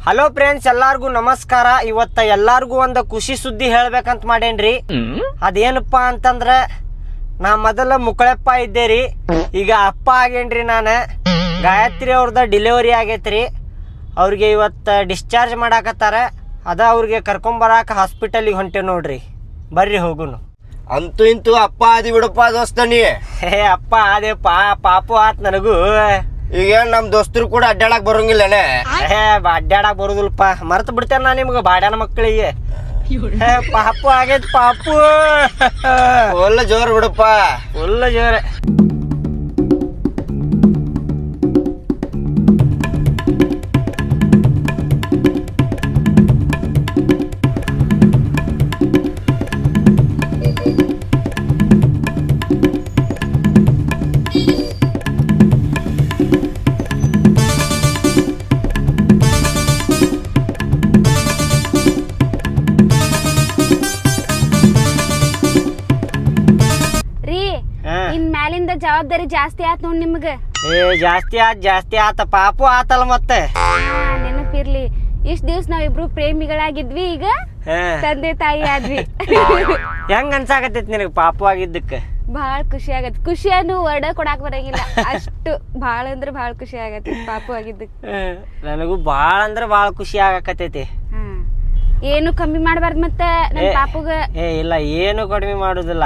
Hello friends, ಎಲ್ಲಾರ್ಗೂ ನಮಸ್ಕಾರ. ಇವತ್ತ ಎಲ್ಲಾರ್ಗೂ ಒಂದು ಖುಷಿ ಸುದ್ದಿ ಹೇಳ್ಬೇಕಂತ ಮಾಡೇನ್ರಿ. ಅದೇನಪ್ಪಾ ಅಂತಂದ್ರ ನಾ ಮೊದಲ ಮುಕ್ಕಳಪ್ಪ ಇದ್ದೇರಿ, ಈಗ ಅಪ್ಪ ಆಗೇನ್ರಿ. ನಾನು ಗಾಯತ್ರಿ ಅವ್ರದ ಡೆಲಿವರಿ ಆಗೈತ್ರಿ. ಅವ್ರಿಗೆ ಇವತ್ತು ಡಿಸ್ಚಾರ್ಜ್ ಮಾಡಾಕತ್ತಾರ. ಅದ ಅವ್ರಿಗೆ ಕರ್ಕೊಂಬರಾಕ ಹಾಸ್ಪಿಟಲಿಗೆ ಹೊಂಟೆ ನೋಡ್ರಿ. ಬರ್ರಿ ಹೋಗುನು. ಅಂತೂ ಇಂತೂ ಅಪ್ಪ ಆದಿ ಬಿಡಪ್ಪ ದೋಸ್ತ ನೀ. ಅಪ್ಪ ಅದೇಪ್ಪ, ಪಾಪು ಆತ್ ನನಗೂ. ಈಗ ನಮ್ ದೋಸ್ತರು ಕೂಡ ಅಡ್ಡಾಡಕ್ ಬರೋಂಗಿಲ್ಲನೆ. ಅಡ್ಡಾಡಕ್ ಬರುದಿಲ್ಪ, ಮರ್ತು ಬಿಡ್ತೇನೆ ನಾ ನಿಮ್ಗೆ ಬಾಡ್ಯಾನ ಮಕ್ಕಳಿಗೆ. ಪಾಪು ಆಗೈತ್ ಪಾಪು. ಒಳ್ಳೆ ಜೋರ್ ಬಿಡಪ್ಪ, ಒಳ್ಳೆ ಜೋರ. ಜವಾಬ್ದಾರಿ ಜಾಸ್ತಿ ಆತ್ ನೋಡ್ ನಿಮ್ಗ. ಜಾಸ್ತಿ ಆತ ಪಾಪು ಆತಲ್ಲ ಮತ್ತೆ. ನೆನಪಿರ್ಲಿ, ಇಷ್ಟ ದಿವ್ಸ ನಾವಿಬ್ರು ಪ್ರೇಮಿಗಳಾಗಿದ್ವಿ, ಈಗ ತಂದೆ ತಾಯಿ ಆದ್ವಿ. ಹೆಂಗ ಅನ್ಸಾಕತ್ತೈತಿ ನಿನಗ ಪಾಪು ಆಗಿದ್ದಕ್ಕ? ಬಾಳ ಖುಷಿ ಆಗತ್. ಖುಷಿಯನ್ನು ವರ್ಡ ಕೊಡಾಕ್ ಬರಂಗಿಲ್ಲ, ಅಷ್ಟು ಬಾಳ ಅಂದ್ರ ಬಾಳ ಖುಷಿ ಆಗತ್ತೆ ಪಾಪು ಆಗಿದ್ದಕ್ಕ. ನನಗೂ ಬಾಳ ಅಂದ್ರ ಬಾಳ ಖುಷಿ ಆಗಾಕತೈತಿ. ಏನು ಕಮ್ಮಿ ಮಾಡ್ಬಾರ್ದು ಮತ್ತೆ ನನ್ ಪಾಪುಗ. ಇಲ್ಲ, ಏನು ಕಡಿಮೆ ಮಾಡುದಿಲ್ಲ.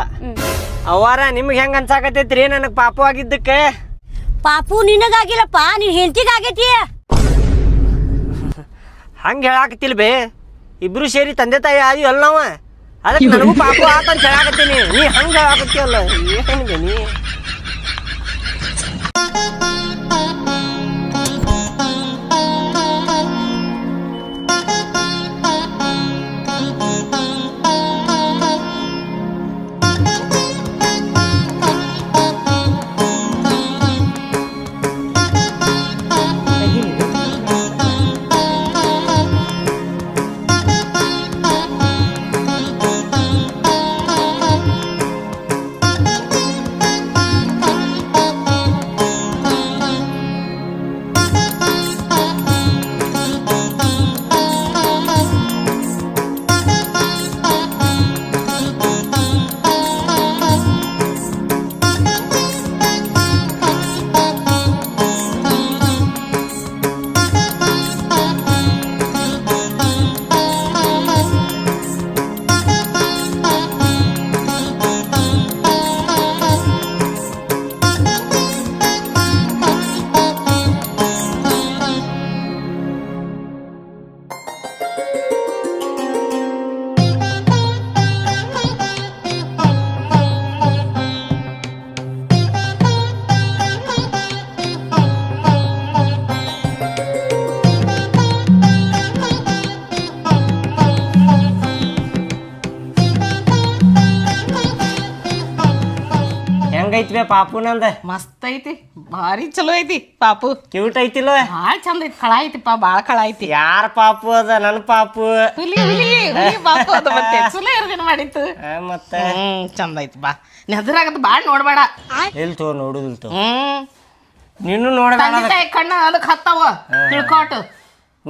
ಅವಾರ ನಿಮ್ಗೆ ಹೆಂಗ ಅನ್ಸಾಕತೈತ್ರಿ ನನಗ್ ಪಾಪು ಆಗಿದ್ದಕ್ಕೆ? ಪಾಪು ನಿನಗಾಗಿಲ್ಲಪ್ಪ, ನಿನ್ ಹೆಂಡತಿಗೆ ಆಗೈತಿ. ಹಂಗ ಹೇಳಾಕತಿಲ್ ಬೇ, ಇಬ್ರು ಸೇರಿ ತಂದೆ ತಾಯಿ ಆದಿ ಅಲ್ಲ ನಾವ. ಅದಕ್ಕೆ ನನಗೂ ಪಾಪು ಆತಂತ ಹೇಳಾಕತ್ತೀನಿ. ನೀ ಹಂಗ ಹೇಳಾಕತ್ತೀಯಲ್ಲ, ಏನಿದೆ ನೀ? ಹೆಂಗೈತಿ ಪಾಪು? ನಂದ ಮಸ್ತ್ ಐತಿ, ಭಾರಿ ಚಲೋ ಐತಿ ಪಾಪು. ಕ್ಯೂಟ್ ಐತಿಲ್ಲ? ಭಾಳ ಚಂದ ಐತಿ. ಕಳ ಐತಿಪ್ಪ, ಭಾಳ ಕಳ ಐತಿ. ಯಾರ ಪಾಪು ಅದ? ನನ್ ಪಾಪು. ಹುಲಿ ಪಾಪು ಅದ ಮತ್ತೆ. ಚಲೋ ಇರ್ದೇನು ಮಾಡಿತ್ತು ಮತ್ತೆ. ಚಂದ ಐತಿ. ಬಾ ನೆದರಾಗತ್ತ, ಭಾಳ ನೋಡ್ಬೇಡ. ಎಲ್ ತೋ ನೋಡುದಿಲ್ ತೋ. ನೀನು ನೋಡ್ಬೇಡ. ಕಣ್ಣ ಅದಕ್ಕೆ ಹತ್ತಾವ, ತಿಳ್ಕೊಟ್ಟು.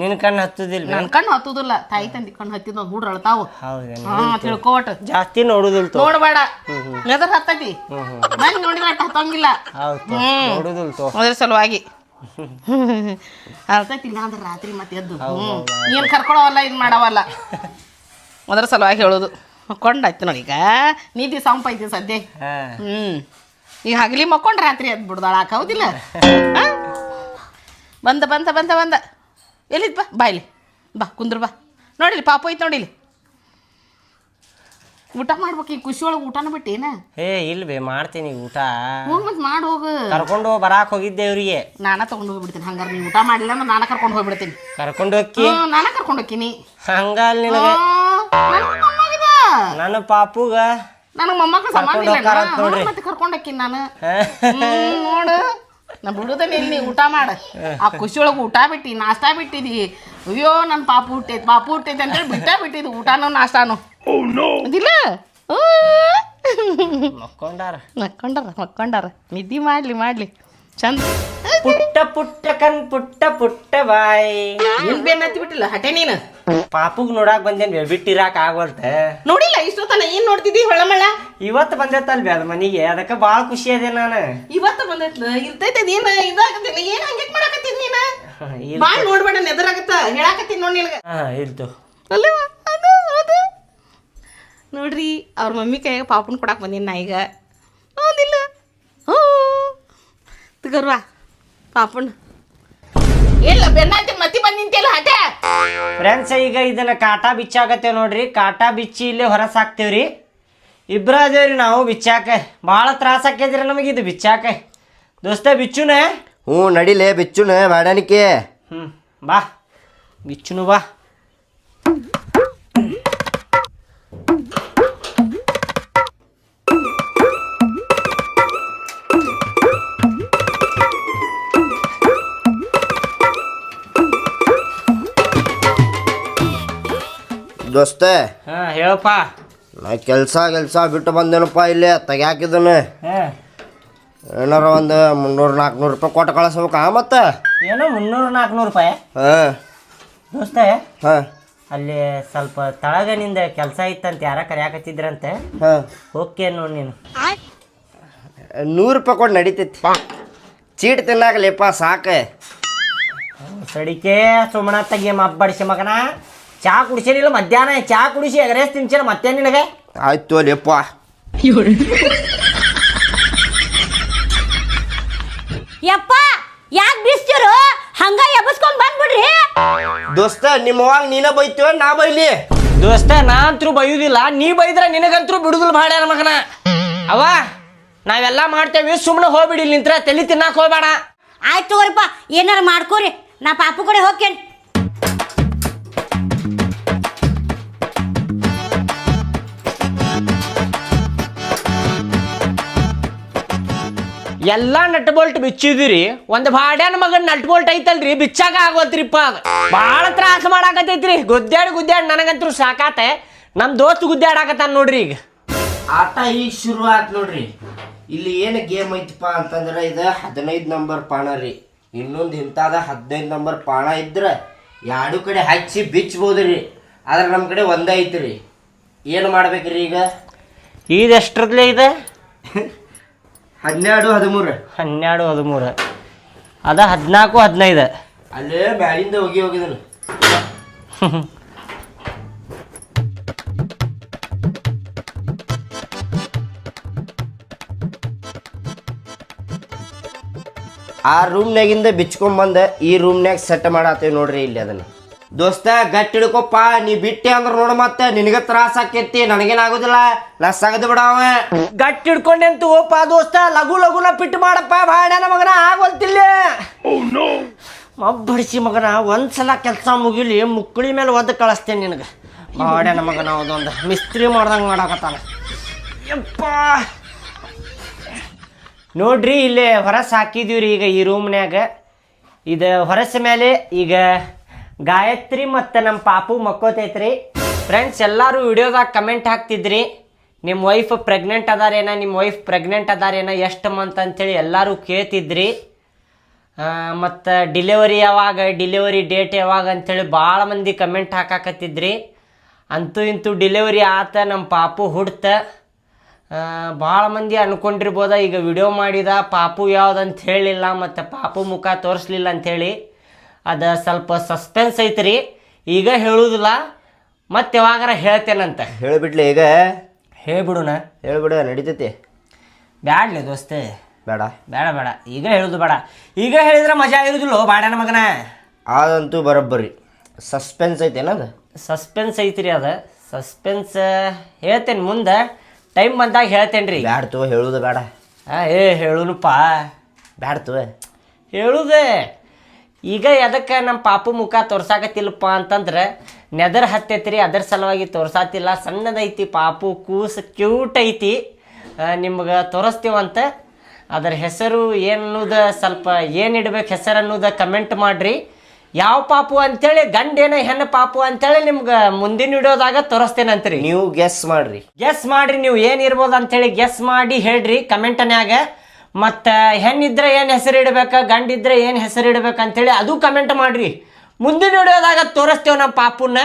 ನಿನ್ ಕಣ್ಣು ಹತ್ತುದಿಲ್ಲ? ನನ್ ಕಣ್ಣು ಹತ್ತುದಿಲ್ಲ, ತಾಯಿ ತಂದಿ ಕಣ್ಣು ಹತ್ತಿದ ಹುಡ್ರ ಅಳ್ತಾವ. ತಿಳ್ಕೊಟ್ಟು. ಜಾಸ್ತಿ ನೋಡುದಿಲ್ ತೋ. ನೋಡ್ಬೇಡ, ನೆದರ್ ಹತ್ತೈತಿ. ಮನ್ ನೋಡಿದ್ರೆ ಹತ್ತಂಗಿಲ್ಲ. ನೋಡುದಿಲ್ ತೋ. ಅದ್ರ ಸಲುವಾಗಿ ಅಳ್ತೈತಿಲ್ಲ ಅಂದ್ರೆ ರಾತ್ರಿ ಮತ್ತೆ ಎದ್ದು ಏನ್ ಕರ್ಕೊಳವಲ್ಲ, ಇದ್ ಮಾಡವಲ್ಲ. ಅದ್ರ ಸಲುವಾಗಿ ಹೇಳೋದು. ಮಕ್ಕೊಂಡಾಯ್ತು ನೋಡಿ, ಈಗ ನೀತಿ ಸಂಪ ಐತಿ ಸದ್ಯ. ಈಗ ಹಗಲಿ ಮಕ್ಕೊಂಡ್ ರಾತ್ರಿ ಎದ್ದು ಬಿಡ್ದಾಳ, ಹೌದಿಲ್ಲ? ಬಂದ ಬಂದ ಬಂದ ಬಂದ ಎಲ್ಲಿದ್ ಬಾ ಇಲ್ಲಿ ಬಾ, ಕುಂದ್ರ ಬಾ. ನೋಡಿಲಿ ಪಾಪು ಐತಿ, ನೋಡಿಲಿ. ಊಟ ಮಾಡ್ಬೇಕು. ಈಗ ಖುಷಿ ಒಳಗೆ ಊಟನ ಬಿಟ್ಟೇನ? ಇಲ್ವೇ, ಮಾಡ್ತೀನಿ ಊಟ. ಹೋಗ್ ಮತ್ ಮಾಡಿ ಹೋಗು. ಕರ್ಕೊಂಡು ಬರಾಕ್ ಹೋಗಿದ್ದೆ ಅವ್ರಿಗೆ. ನಾನ ತಗೊಂಡು ಹೋಗ್ಬಿಡ್ತೀನಿ. ಹಂಗಾರೆ ನೀವು ಊಟ ಮಾಡಿಲ್ಲ ಅಂದ್ರೆ ನಾನ ಕರ್ಕೊಂಡು ಹೋಗ್ಬಿಡ್ತೀನಿ. ಕರ್ಕೊಂಡು ಹೋಗಿ? ನಾನ ಕರ್ಕೊಂಡು ಹೋಗ್ತೀನಿ. ಹಂಗಲ್ ನಿನಗ ನನ್ನ ಪಾಪುಗ ನನಗೆ ಮೊಮ್ಮಕ್ಳು ಸಮಾನ ಇಲ್ಲ, ಮತ್ತೆ ಕರ್ಕೊಂಡು ಹೋಗ್ತೀನಿ ನಾನು. ನೋಡು, ನಾ ಬಿಡುದಲ್ಲ ಇಲ್ಲಿ. ಊಟ ಮಾಡ. ಆ ಖುಷಿ ಒಳಗೆ ಊಟ ಬಿಟ್ಟು ನಾಷ್ಟಾ ಬಿಟ್ಟಿದಿ. ಅಯ್ಯೋ ನನ್ನ ಪಾಪು ಹುಟ್ಟೈತೆ ಅಂತೇಳಿ ಬಿಟ್ಟಿದ್ದು ಊಟನೂ ನಾಷ್ಟಾನು. ಅದಿಲ್ಲ, ಮಕ್ಕೊಂಡಾರ ನಿದ್ದಿ ಮಾಡ್ಲಿ ಚಂದ. ಪುಟ್ಟ ಪುಟ್ಟ ಕಣ್ ಪುಟ್ಟ ಪುಟ್ಟ ಬಾಯ್. ಏನ್ ಬೆನ್ನ ಹತ್ತಿ ಬಿಟ್ಟಿಲ್ಲ ಹಟೆ ನೀನು ಪಾಪುಗ್ ನೋಡಾಕ್ ಬಂದೇನ್ ಬಿಟ್ಟಿರಾಕ್ ಆಗವಲ್ತ. ನೋಡಿಲ್ಲ ಇಷ್ಟೊತ್ತನ ಏನ್ ನೋಡ್ತಿದ್ದಿ ಹೊಳಮಳ ಇವತ್ತು ಬಂದೈತಲ್ವಿ ಅದ್ ಮನಿಗೆ, ಅದಕ್ಕ ಬಾಳ ಖುಷಿ ಅದೇ ನಾನು. ಇವತ್ತ ಬಂದೈತ್ಲ ಇರ್ತೈತೆ ಏನ್ ಇದಾಗತ್ತಿಲ್ಲ ಏನ್ ಹಂಗೆ ಮಾಡಾಕತ್ತಿದ್ ನೀನ ಬಾಳ್ ನೋಡ್ಬೇಡ ನೆದರಾಗತ್ತ ಹೇಳಾಕತ್ತೀನಿ ನೋಡಿ ನಿನಗ ಇಲ್ತು ಅಲ್ಲವಾ ಅದು ಅದು ನೋಡ್ರಿ ಅವ್ರ ಮಮ್ಮಿ ಕೈಯಾಗ ಪಾಪನ್ ಕೊಡಾಕ್ ಬಂದೀನಿ ನಾ ಈಗ ಹೌದಿಲ್ಲ ಹ್ಞೂ ತಗರ್ವಾ ಪಾಪನ್ ಇಲ್ಲ ಬೆನ್ನಾಯ್ತು ಮತ್ತೆ ಬಂದು ನಿಂತಿಲ್ಲ ಹಟೆ ಫ್ರೆಂಡ್ಸ್, ಈಗ ಇದನ್ನ ಕಾಟಾ ಬಿಚ್ಚಾಕತ್ತೇವ್ ನೋಡ್ರಿ. ಕಾಟಾ ಬಿಚ್ಚಿ ಇಲ್ಲೇ ಹೊರ ಸಾಕ್ತೇವ್ರಿ. ಇಬ್ರ ಅದೇವ್ರಿ ನಾವು ಬಿಚ್ಚಾಕ. ಭಾಳ ತ್ರಾಸ ಆಕೈತ್ರಿ ನಮಗೆ ಇದು ಬಿಚ್ಚಾಕ. ದೋಸ್ತ ಬಿಚ್ಚುನ? ಹ್ಞೂ ನಡಿಲೇ ಬಿಚ್ಚುನ ಬಾಡಾನಿಕೆ. ಬಾ ಬಿಚ್ಚುನು ಬಾ. ದೋಸ್ತ ಹೇಳಪ್ಪ. ನಾ ಕೆಲ್ಸ ಬಿಟ್ಟು ಬಂದೇನಪ್ಪ ಇಲ್ಲೇ ತೆಗ್ಯಾಕಿದ್ದನು. ಏನಾರ ಒಂದು 300-400 ರೂಪಾಯಿ ಕೊಟ್ಟು ಕಳಿಸ್ಬೇಕಾ ಮತ್ತೆ? ಏನೋ 300-400 ರೂಪಾಯಿ? ಹಾಂ ದೋಸ್ತ, ಹಾಂ ಅಲ್ಲಿ ಸ್ವಲ್ಪ ತಳಗನಿಂದ ಕೆಲಸ ಇತ್ತಂತ ಯಾರ ಕರ್ಯಾಕತ್ತಿದ್ರಂತೆ. ಹಾಂ ಓಕೆ ನೋಡಿ ನೀನು 100 ರೂಪಾಯಿ ಕೊಟ್ಟು ನಡೀತೈತಿ. ಚೀಟ್ ತಿನ್ನಾಕಲಿಪ್ಪ ಸಾಕು. ಸಡಿಕೆ ಸುಮ್ಮನ ತೆಗಿ ಮಬ್ಬಡಿಸಿ ಮಗನ. ಚಾ ಕುಡಿಸಿನಿಲ್ಲ ಮಧ್ಯಾಹ್ನ, ಚಾ ಕುಡಿಸಿ ಎಗರೇಸ್ ತಿನ್ಸಿಲ್ಲ ಮತ್ತೆ ನಿನಗೆ. ಆಯ್ತು ಅಲ್ಲಿಪ್ಪ. ಯಪ್ಪ ಯಾಕೆ ಬಿಸ್ತಿರು ಹಂಗ ಎಬಸ್ಕೊಂಡ್ ಬಂದ್ಬಿಡ್ರಿ. ದೋಸ್ತ ನಿಮ್ಮವಾಗ ನೀನ ಬೈತೀವ ನಾ ಬೈಲಿ? ದೋಸ್ತ ನಾ ಅಂತೂ ಬೈಯುದಿಲ್ಲ, ನೀ ಬೈದ್ರ ನಿನಗಂತೂ ಬಿಡುದಿಲ್ಲ ಭಾಳ ಮಗನ. ಅವ ನಾವೆಲ್ಲ ಮಾಡ್ತೇವಿ, ಸುಮ್ಮನೆ ಹೋಗ್ಬಿಡಿ ನಿಂತ್ರ ತಲೆ ತಿನ್ನಾಕ ಹೋಗ್ಬೇಡ. ಆಯ್ತು ತಗೋರಿಪ್ಪ, ಏನಾರ ಮಾಡ್ಕೋರಿ, ನಾ ಪಾಪು ಕಡೆ ಹೋಗ್ತೇನೆ. ಎಲ್ಲಾ ನಟ್ ಬೋಲ್ಟ್ ಬಿಚ್ಚಿದಿರಿ, ಒಂದು ಭಾಡ್ಯಾನ ಮಗನ್ ನಟ್ ಬೋಲ್ಟ್ ಐತಲ್ರಿ ಬಿಚ್ಚಾಕ ಆಗೋತ್ರಿಪ್ಪ. ಭಾಳ ತ್ರಾಸ ಮಾಡಾಕತೈತ್ರಿ. ಗುದ್ದಾಡಿ ನನಗಂತೂ ಸಾಕಾತೆ. ನಮ್ ದೋಸ್ತ್ ಗುದ್ದಾಡಾಕತ್ತಾನ ನೋಡ್ರಿ. ಈಗ ಆಟ ಈಗ ಶುರು ಆಯ್ತು ನೋಡ್ರಿ. ಇಲ್ಲಿ ಏನು ಗೇಮ್ ಐತಪ್ಪ ಅಂತಂದ್ರೆ ಇದು 15 ನಂಬರ್ ಪಾಣ ರೀ. ಇನ್ನೊಂದು ಇಂಥದ 15 ನಂಬರ್ ಪಾಣ ಇದ್ರೆ ಎರಡು ಕಡೆ ಹಚ್ಚಿ ಬಿಚ್ಚಬೋದ್ರಿ. ಆದ್ರೆ ನಮ್ಮ ಕಡೆ ಒಂದೇ ಐತ್ರಿ. ಏನು ಮಾಡ್ಬೇಕ್ರಿ ಈಗ? ಇದು ಎಷ್ಟರದ್ಲೇ ಇದೆ? 12, 13. 12, 13 ಅದ 14, 15. ಅಲ್ಲೇ ಮ್ಯಾಲಿಂದ ಹೋಗಿದನು. ಆ ರೂಮ್ನಾಗಿಂದ ಬಿಚ್ಕೊಂಬಂದ ಈ ರೂಮ್ನಾಗ ಸೆಟ್ ಮಾಡತ್ತೇವ್ ನೋಡ್ರಿ. ಇಲ್ಲಿ ಅದನ್ನ ದೋಸ್ತ ಗಟ್ಟಿ ಹಿಡ್ಕೊಪ್ಪ. ನೀ ಬಿಟ್ಟೆ ಅಂದ್ರೆ ನೋಡ ಮತ್ತೆ ನಿನಗ ತ್ರಾಸ ಆಕೈತಿ, ನನಗೇನಾಗುದಿಲ್ಲ. ನಾ ಸಗದ್ ಬಿಡವ. ಗಟ್ಟಿ ಹಿಡ್ಕೊಂಡೆಂತು ಓಪ ದೋಸ್ತ. ಲಗುನ ಪಿಟ್ಟು ಮಾಡಪ್ಪ, ಭಾಡ್ಯಾನ ಮಗನ ಆಗೋಲ್ತಿಲ್ಲ. ಮಬ್ಬಡಿಸಿ ಮಗನ, ಒಂದ್ಸಲ ಕೆಲಸ ಮುಗಿಲಿ ಮುಕ್ಕಳಿ ಮೇಲೆ ಒದ್ದು ಕಳಿಸ್ತೇನೆ ನಿನಗೆ. ಭಾಡ್ಯಾನ ಮಗನ ಅದೊಂದು ಮಿಸ್ತ್ರಿ ಮಾಡ್ದಂಗೆ ಮಾಡಾಕತ್ತಾನ. ಯಪ್ಪ ನೋಡ್ರಿ, ಇಲ್ಲೇ ಹೊರಸ್ ಹಾಕಿದೀವ್ರಿ. ಈಗ ಈ ರೂಮ್ನ್ಯಾಗ ಇದು ಹೊರಸ ಮೇಲೆ ಈಗ ಗಾಯತ್ರಿ ಮತ್ತು ನಮ್ಮ ಪಾಪು ಮಕ್ಕೋತೈತ್ರಿ. ಫ್ರೆಂಡ್ಸ್, ಎಲ್ಲರೂ ವಿಡಿಯೋದಾಗ ಕಮೆಂಟ್ ಹಾಕ್ತಿದ್ರಿ, ನಿಮ್ಮ ವೈಫ್ ಪ್ರೆಗ್ನೆಂಟ್ ಅದಾರೇನ ಎಷ್ಟು ಮಂತ್ ಅಂತೇಳಿ ಎಲ್ಲರೂ ಕೇಳ್ತಿದ್ರಿ. ಮತ್ತು ಡಿಲೆವರಿ ಡೇಟ್ ಯಾವಾಗ ಅಂಥೇಳಿ ಭಾಳ ಮಂದಿ ಕಮೆಂಟ್ ಹಾಕಾಕತ್ತಿದ್ರಿ. ಅಂತೂ ಇಂತೂ ಡಿಲೆವರಿ ಆತ, ನಮ್ಮ ಪಾಪು ಹುಡ್ತ. ಭಾಳ ಮಂದಿ ಅನ್ಕೊಂಡಿರ್ಬೋದ ಈಗ ವಿಡಿಯೋ ಮಾಡಿದ ಪಾಪು ಯಾವುದಂತ ಹೇಳಿಲ್ಲ ಮತ್ತು ಪಾಪು ಮುಖ ತೋರಿಸ್ಲಿಲ್ಲ ಅಂಥೇಳಿ. ಅದು ಸ್ವಲ್ಪ ಸಸ್ಪೆನ್ಸ್ ಐತ್ರಿ, ಈಗ ಹೇಳುವುದಿಲ್ಲ, ಮತ್ತೆ ಯಾವಾಗಾರ ಹೇಳ್ತೇನಂತ. ಹೇಳಿಬಿಡ್ಲಿ ಈಗ? ಹೇಳ್ಬಿಡುನ? ಹೇಳ್ಬಿಡ ನಡೀತೈತಿ. ಬ್ಯಾಡ್ಲಿ ದೋಸ್ತೆ, ಬೇಡ ಈಗ ಹೇಳುದು ಬೇಡ. ಈಗ ಹೇಳಿದ್ರೆ ಮಜಾ ಇರುದಿಲ್ಲ ಬಾಡ್ಯಾನ ಮಗನ. ಅದಂತೂ ಬರೋಬ್ಬರಿ ಸಸ್ಪೆನ್ಸ್ ಐತೇನದು? ಸಸ್ಪೆನ್ಸ್ ಐತ್ರಿ. ಅದು ಸಸ್ಪೆನ್ಸ್ ಹೇಳ್ತೇನೆ, ಮುಂದೆ ಟೈಮ್ ಬಂದಾಗ ಹೇಳ್ತೇನೆ ರೀ. ಬ್ಯಾಡ್ತು ಹೇಳುದು ಬೇಡ. ಹೇಳುನಪ್ಪ. ಬ್ಯಾಡ್ತು ಹೇಳುದೆ. ಈಗ ಎದಕ್ಕೆ ನಮ್ಮ ಪಾಪು ಮುಖ ತೋರ್ಸಾಕತ್ತಿಲ್ಲಪ್ಪ ಅಂತಂದ್ರೆ ನೆದರ್ ಹತ್ತೈತ್ರಿ, ಅದರ ಸಲುವಾಗಿ ತೋರ್ಸಾತಿಲ್ಲ. ಸಣ್ಣದೈತಿ ಪಾಪು, ಕೂಸು ಕ್ಯೂಟ್ ಐತಿ. ನಿಮ್ಗೆ ತೋರಿಸ್ತೀವಂತ. ಅದರ ಹೆಸರು ಏನನ್ನೋದು ಸ್ವಲ್ಪ ಏನಿಡ್ಬೇಕು ಹೆಸರು ಅನ್ನೋದು ಕಮೆಂಟ್ ಮಾಡಿರಿ. ಯಾವ ಪಾಪು ಅಂತೇಳಿ, ಗಂಡೇನ ಹೆಣ್ಣು ಪಾಪು ಅಂತೇಳಿ ನಿಮ್ಗೆ ಮುಂದಿನ ವಿಡಿಯೋದಾಗ ತೋರಿಸ್ತೇನಂತ್ರಿ. ನೀವು ಗೆಸ್ ಮಾಡ್ರಿ ನೀವು ಏನಿರ್ಬೋದು ಅಂತೇಳಿ ಗೆಸ್ ಮಾಡಿ ಹೇಳ್ರಿ ಕಮೆಂಟ್ನ್ಯಾಗ. ಮತ್ತು ಹೆಣ್ಣಿದ್ರೆ ಏನು ಹೆಸರು ಇಡ್ಬೇಕು, ಗಂಡಿದ್ರೆ ಏನು ಹೆಸರು ಇಡ್ಬೇಕು ಅಂತೇಳಿ ಅದು ಕಮೆಂಟ್ ಮಾಡಿರಿ. ಮುಂದಿನ ವಿಡಿಯೋದಾಗ ತೋರಿಸ್ತೇವೆ ನಮ್ಮ ಪಾಪುನ.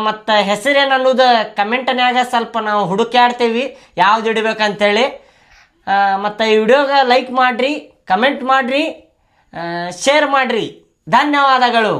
ಮತ್ತು ಹೆಸರೇನು ಅನ್ನೋದು ಕಮೆಂಟ್ನ್ಯಾಗ ಸ್ವಲ್ಪ ನಾವು ಹುಡುಕಾಡ್ತೇವೆ ಯಾವ್ದು ಇಡ್ಬೇಕಂತೇಳಿ. ಮತ್ತು ಈ ವಿಡಿಯೋಗೆ ಲೈಕ್ ಮಾಡಿರಿ, ಕಮೆಂಟ್ ಮಾಡಿರಿ, ಶೇರ್ ಮಾಡಿರಿ. ಧನ್ಯವಾದಗಳು.